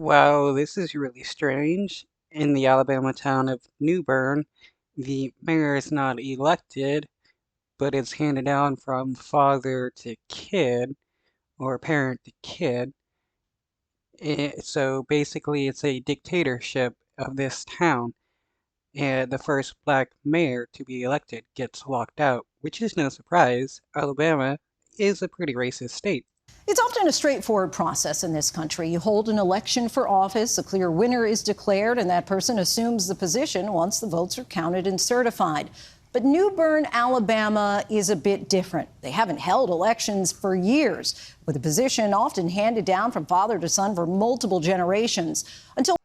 Wow, this is really strange. In the Alabama town of New Bern, the mayor is not elected, but it's handed down from father to kid or parent to kid. So basically, it's a dictatorship of this town, and the first black mayor to be elected gets locked out, which is no surprise. Alabama is a pretty racist state. It's often a straightforward process in this country. You hold an election for office, a clear winner is declared, and that person assumes the position once the votes are counted and certified. But New Bern, Alabama is a bit different. They haven't held elections for years, with the position often handed down from father to son for multiple generations. Until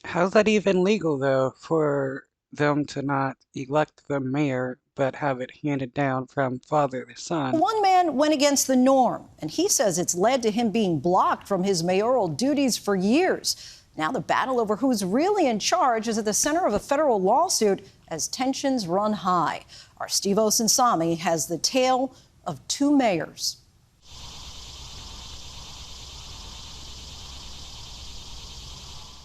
How's that even legal, though, for them to not elect the mayor but have it handed down from father to son? one man went against the norm, and he says it's led to him being blocked from his mayoral duties for years. Now the battle over who's really in charge is at the center of a federal lawsuit as tensions run high. Our Steve Osinsami has the tale of two mayors.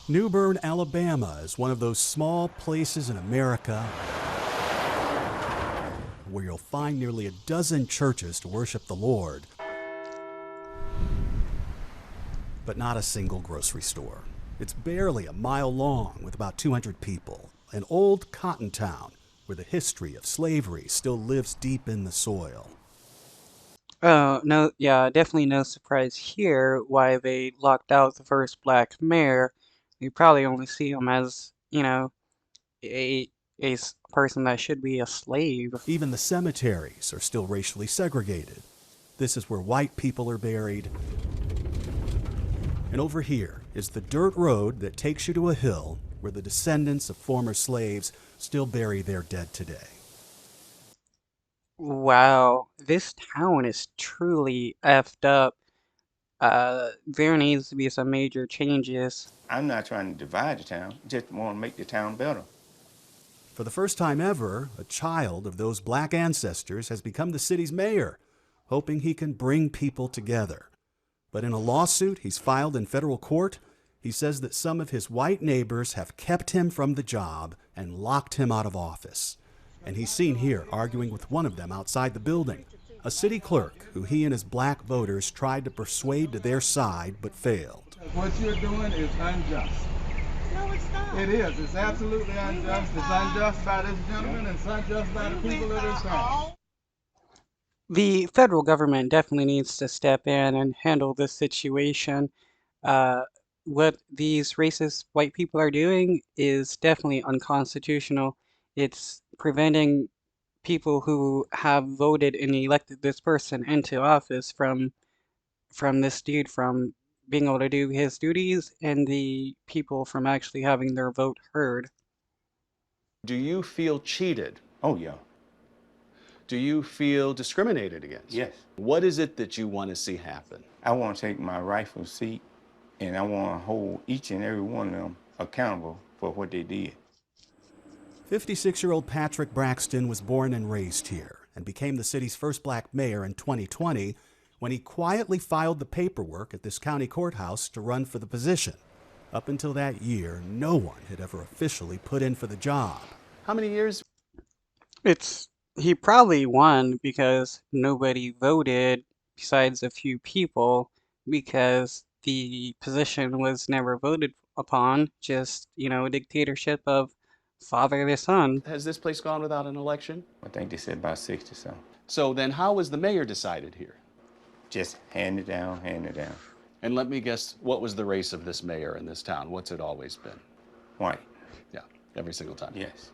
New Bern, Alabama is one of those small places in America where you'll find nearly a dozen churches to worship the Lord, but not a single grocery store. It's barely a mile long with about 200 people, an old cotton town where the history of slavery still lives deep in the soil. Oh, no, yeah, definitely no surprise here why they locked out the first black mayor. You probably only see him as, a, person that should be a slave. Even the cemeteries are still racially segregated. This is where white people are buried. And over here is the dirt road that takes you to a hill where the descendants of former slaves still bury their dead today. Wow, this town is truly effed up. There needs to be some major changes. I'm not trying to divide the town, just want to make the town better. For the first time ever, a child of those black ancestors has become the city's mayor, hoping he can bring people together. But in a lawsuit he's filed in federal court, he says that some of his white neighbors have kept him from the job and locked him out of office. And he's seen here arguing with one of them outside the building, a city clerk who he and his black voters tried to persuade to their side but failed. What you're doing is unjust. No, it's not. It is. It's absolutely unjust. It's unjust by this gentleman and it's unjust by the people of this town. The federal government definitely needs to step in and handle this situation. Uh, what these racist white people are doing is definitely unconstitutional. It's preventing people who have voted and elected this person into office from this dude from being able to do his duties and the people from actually having their vote heard. Do you feel cheated? Oh, yeah. Do you feel discriminated against? Yes. What is it that you want to see happen? I want to take my rightful seat and I want to hold each and every one of them accountable for what they did. 56-year-old Patrick Braxton was born and raised here and became the city's first black mayor in 2020 when he quietly filed the paperwork at this county courthouse to run for the position. Up until that year, no one had ever officially put in for the job. How many years? He probably won because nobody voted besides a few people because the position was never voted upon, just, a dictatorship of father to son. Has this place gone without an election? I think they said about 60 something. So then how was the mayor decided here? Just hand it down, hand it down. And let me guess, what was the race of this mayor in this town? What's it always been? White. Yeah, every single time. Yes.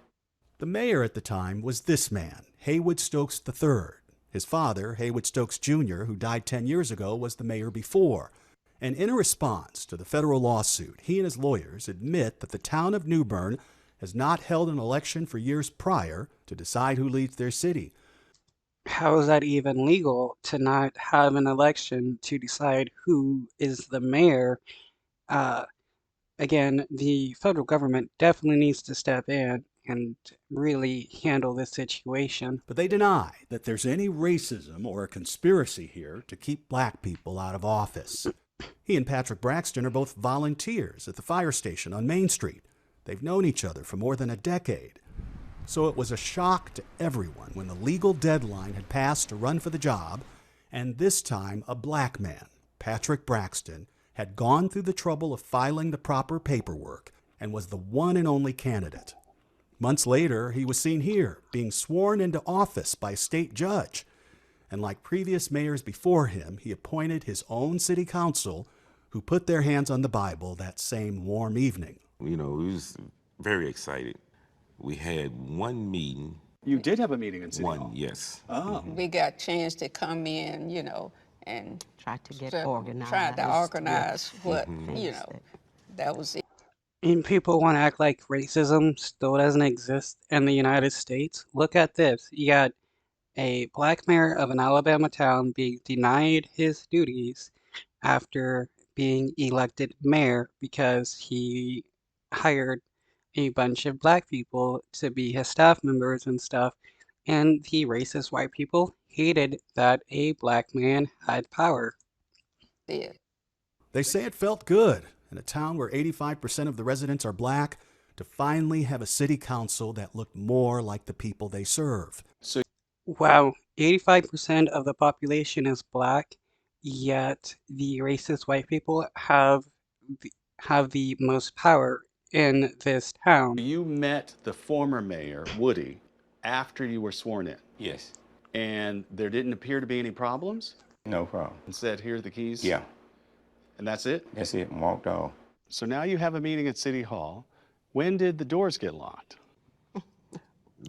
The mayor at the time was this man, Haywood Stokes III. His father, Haywood Stokes Jr., who died 10 years ago, was the mayor before. And in a response to the federal lawsuit, he and his lawyers admit that the town of New Bern has not held an election for years prior to decide who leads their city. How is that even legal to not have an election to decide who is the mayor? Uh, Again, the federal government definitely needs to step in and really handle this situation. But they deny that there's any racism or a conspiracy here to keep black people out of office. He and Patrick Braxton are both volunteers at the fire station on Main Street. They've known each other for more than a decade. So it was a shock to everyone when the legal deadline had passed to run for the job, and this time a black man, Patrick Braxton, had gone through the trouble of filing the proper paperwork and was the one and only candidate. Months later, he was seen here, being sworn into office by a state judge. And like previous mayors before him, he appointed his own city council, who put their hands on the Bible that same warm evening. You know, we was very excited. We had one meeting. You did have a meeting in City Hall? One, yes. Oh. We got a chance to come in, you know, and Tried to get so- organized. tried to organize what, Mm-hmm. you know, that was it. And people want to act like racism still doesn't exist in the United States. Look at this. You got a black mayor of an Alabama town being denied his duties after being elected mayor because he hired a bunch of black people to be his staff members and stuff. And the racist white people hated that a black man had power. There. They say it felt good in a town where 85% of the residents are black to finally have a city council that looked more like the people they serve. Wow, 85% of the population is black, yet the racist white people have the most power in this town. You met the former mayor, Woody, after you were sworn in, Yes, and there didn't appear to be any problems? no problem. And said, here are the keys? Yeah, And that's it? that's it, walked off. So now you have a meeting at City Hall. When did the doors get locked?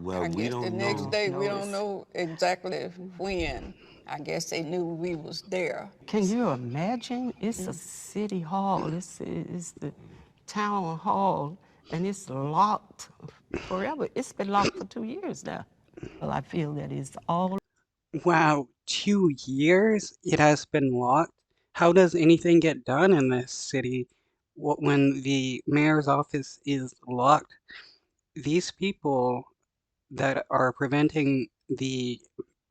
Well, I we guess don't the know. next day, we don't know exactly when. I guess they knew we was there. Can you imagine? It's a city hall. It's the town hall, and it's locked forever. It's been locked for 2 years now. Well, I feel that it's all Wow, 2 years it has been locked? How does anything get done in this city when the mayor's office is locked? These people that are preventing the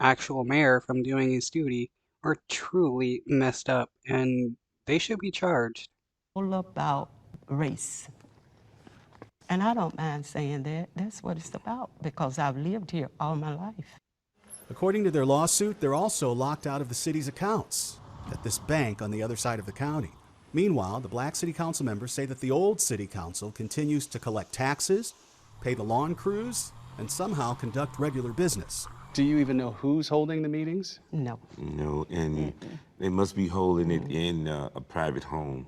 actual mayor from doing his duty are truly messed up and they should be charged. about race. And I don't mind saying that. That's what it's about because I've lived here all my life. According to their lawsuit, they're also locked out of the city's accounts at this bank on the other side of the county. Meanwhile, the black city council members say that the old city council continues to collect taxes, pay the lawn crews, and somehow conduct regular business. Do you even know who's holding the meetings? No. No, and they must be holding it in a private home.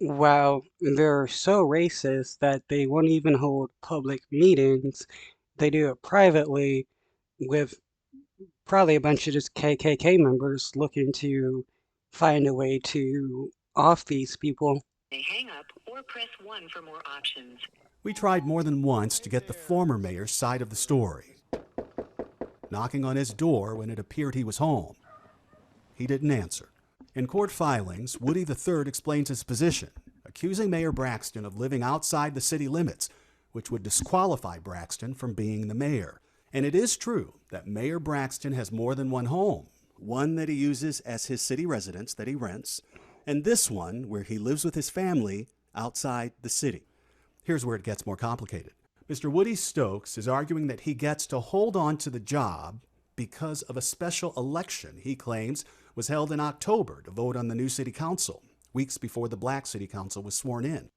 Wow, they're so racist that they won't even hold public meetings. They do it privately with probably a bunch of just KKK members looking to find a way to off these people. Hang up or press 1 for more options. We tried more than once to get the former mayor's side of the story, knocking on his door when it appeared he was home. He didn't answer. In court filings, Woody III explains his position, accusing Mayor Braxton of living outside the city limits, which would disqualify Braxton from being the mayor. And it is true that Mayor Braxton has more than one home, one that he uses as his city residence that he rents, and this one where he lives with his family outside the city. Here's where it gets more complicated. Mr. Woody Stokes is arguing that he gets to hold on to the job because of a special election he claims was held in October to vote on the new city council, weeks before the black city council was sworn in,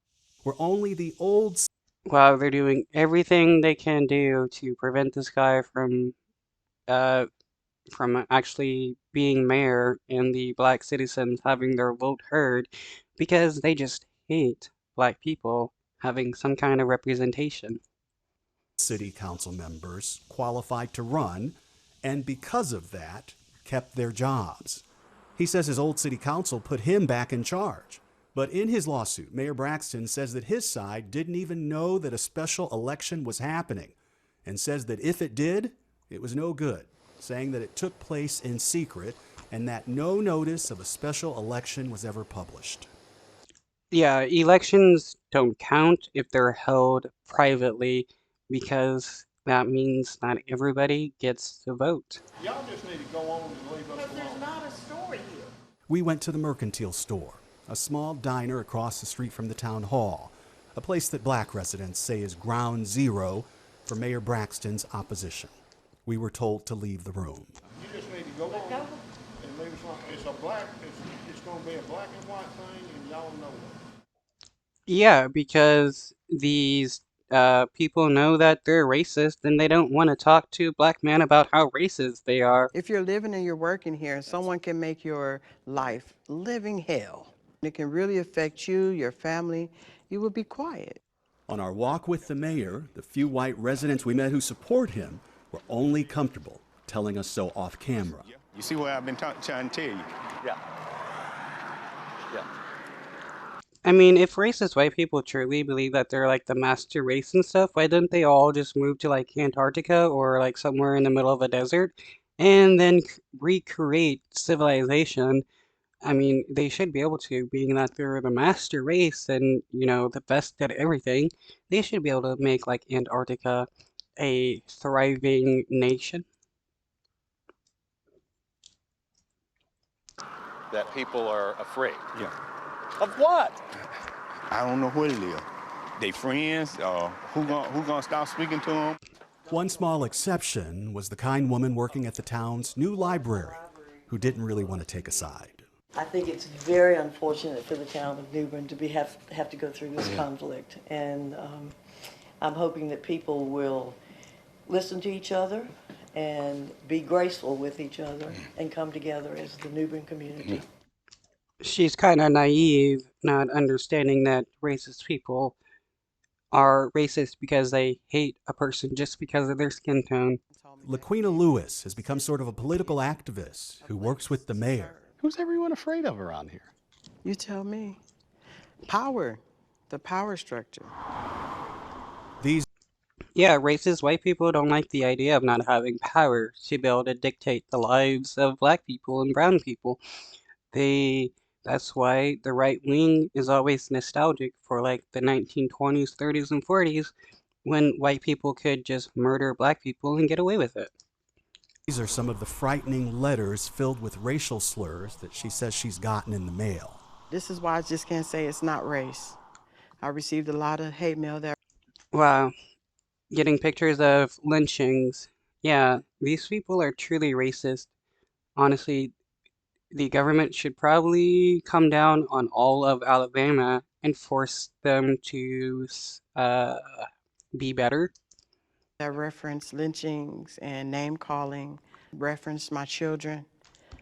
where only the old... Wow, they're doing everything they can do to prevent this guy from actually being mayor and the black citizens having their vote heard because they just hate black people having some kind of representation. city council members qualified to run, and because of that, kept their jobs. He says his old city council put him back in charge. But in his lawsuit, Mayor Braxton says that his side didn't even know that a special election was happening, and says that if it did, it was no good, saying that it took place in secret and that no notice of a special election was ever published. Yeah, elections don't count if they're held privately because that means not everybody gets to vote. Y'all just need to go on and leave us alone. There's not a story here. We went to the Mercantile Store, a small diner across the street from the town hall, a place that black residents say is ground zero for Mayor Braxton's opposition. We were told to leave the room. You just need to go on and leave something. It's going to be a black and white thing, and y'all know it. Yeah, because these people know that they're racist and they don't want to talk to black men about how racist they are. If you're living and you're working here, someone can make your life living hell. It can really affect you, your family. You will be quiet. On our walk with the mayor, the few white residents we met who support him were only comfortable telling us so off camera. You see what I've been trying to tell you? Yeah. Yeah. I mean, if racist white people truly believe that they're like the master race and stuff, why don't they all just move to like Antarctica or like somewhere in the middle of a desert and then recreate civilization? I mean, they should be able to, being that they're the master race and, you know, the best at everything, they should be able to make like Antarctica a thriving nation. That people are afraid. Yeah. Of what? I don't know what it is. They friends, who gonna stop speaking to them? One small exception was the kind woman working at the town's new library who didn't really want to take a side. I think it's very unfortunate for the town of New Bern to have to go through this conflict, and I'm hoping that people will listen to each other and be graceful with each other and come together as the New Bern community. She's kind of naive, not understanding that racist people are racist because they hate a person just because of their skin tone. Laquina Lewis has become sort of a political activist who works with the mayor. Who's everyone afraid of around here? You tell me. Power, the power structure. These Yeah, racist white people don't like the idea of not having power to be able to dictate the lives of black people and brown people. That's why the right wing is always nostalgic for like the 1920s, 30s, and 40s when white people could just murder black people and get away with it. These are some of the frightening letters filled with racial slurs that she says she's gotten in the mail. This is why I just can't say it's not race. I received a lot of hate mail that. Wow, getting pictures of lynchings. Yeah, these people are truly racist. Honestly, the government should probably come down on all of Alabama and force them to be better. That reference lynchings and name calling, reference my children.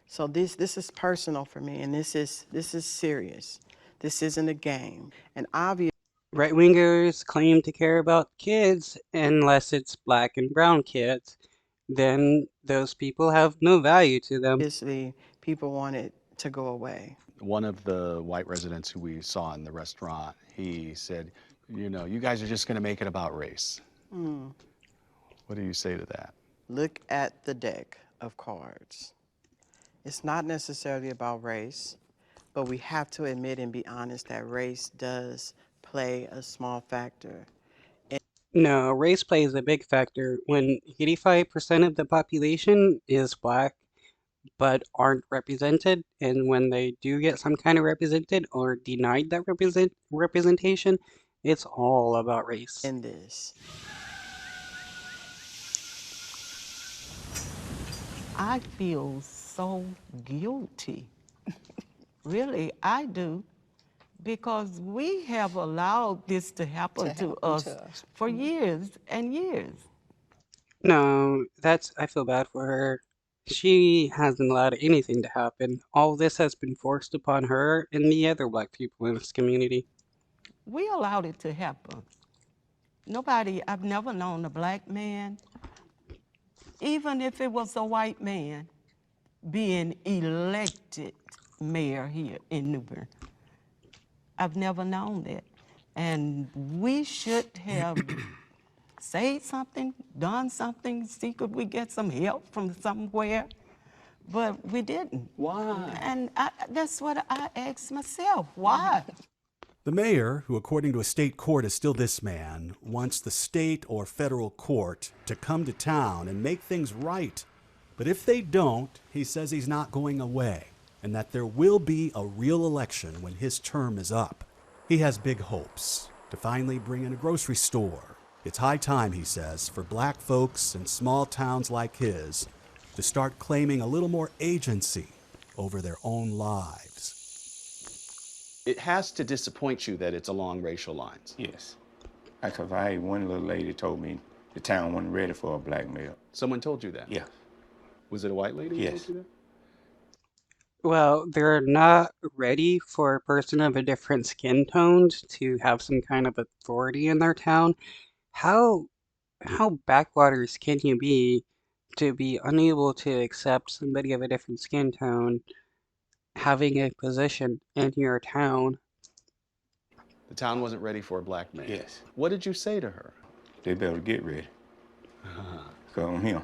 So this is personal for me, and this is serious. This isn't a game. And obviously, Right-wingers claim to care about kids unless it's black and brown kids. Then those people have no value to them. people want it to go away. One of the white residents who we saw in the restaurant, he said, you know, you guys are just going to make it about race. What do you say to that? Look at the deck of cards. It's not necessarily about race, but we have to admit and be honest that race does play a small factor. No, race plays a big factor. When 85% of the population is black but aren't represented, and when they do get some kind of represented or denied that representation, it's all about race. In this. I feel so guilty. Really, I do. Because we have allowed this to happen to us for years and years. No, I feel bad for her. She hasn't allowed anything to happen. All this has been forced upon her and the other black people in this community. We allowed it to happen. I've never known a black man, even if it was a white man, being elected mayor here in New Bern. I've never known that. And we should have said something, done something, see could we get some help from somewhere, but we didn't. Why? And that's what I asked myself, why? The mayor, who according to a state court is still this man, wants the state or federal court to come to town and make things right. But if they don't, he says he's not going away. and that there will be a real election when his term is up. He has big hopes to finally bring in a grocery store. It's high time, he says, for black folks in small towns like his to start claiming a little more agency over their own lives. It has to disappoint you that it's along racial lines. Yes. Because I had one little lady told me the town wasn't ready for a black male. Someone told you that? Yeah. Was it a white lady who Yes. told you that? Well, they're not ready for a person of a different skin tone to have some kind of authority in their town. How backwaters can you be to be unable to accept somebody of a different skin tone having a position in your town? The town wasn't ready for a black man. Yes. What did you say to her? They better get ready. Because I'm him.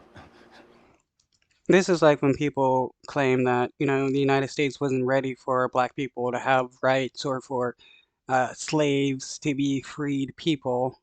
This is like when people claim that, the United States wasn't ready for black people to have rights or for slaves to be freed people.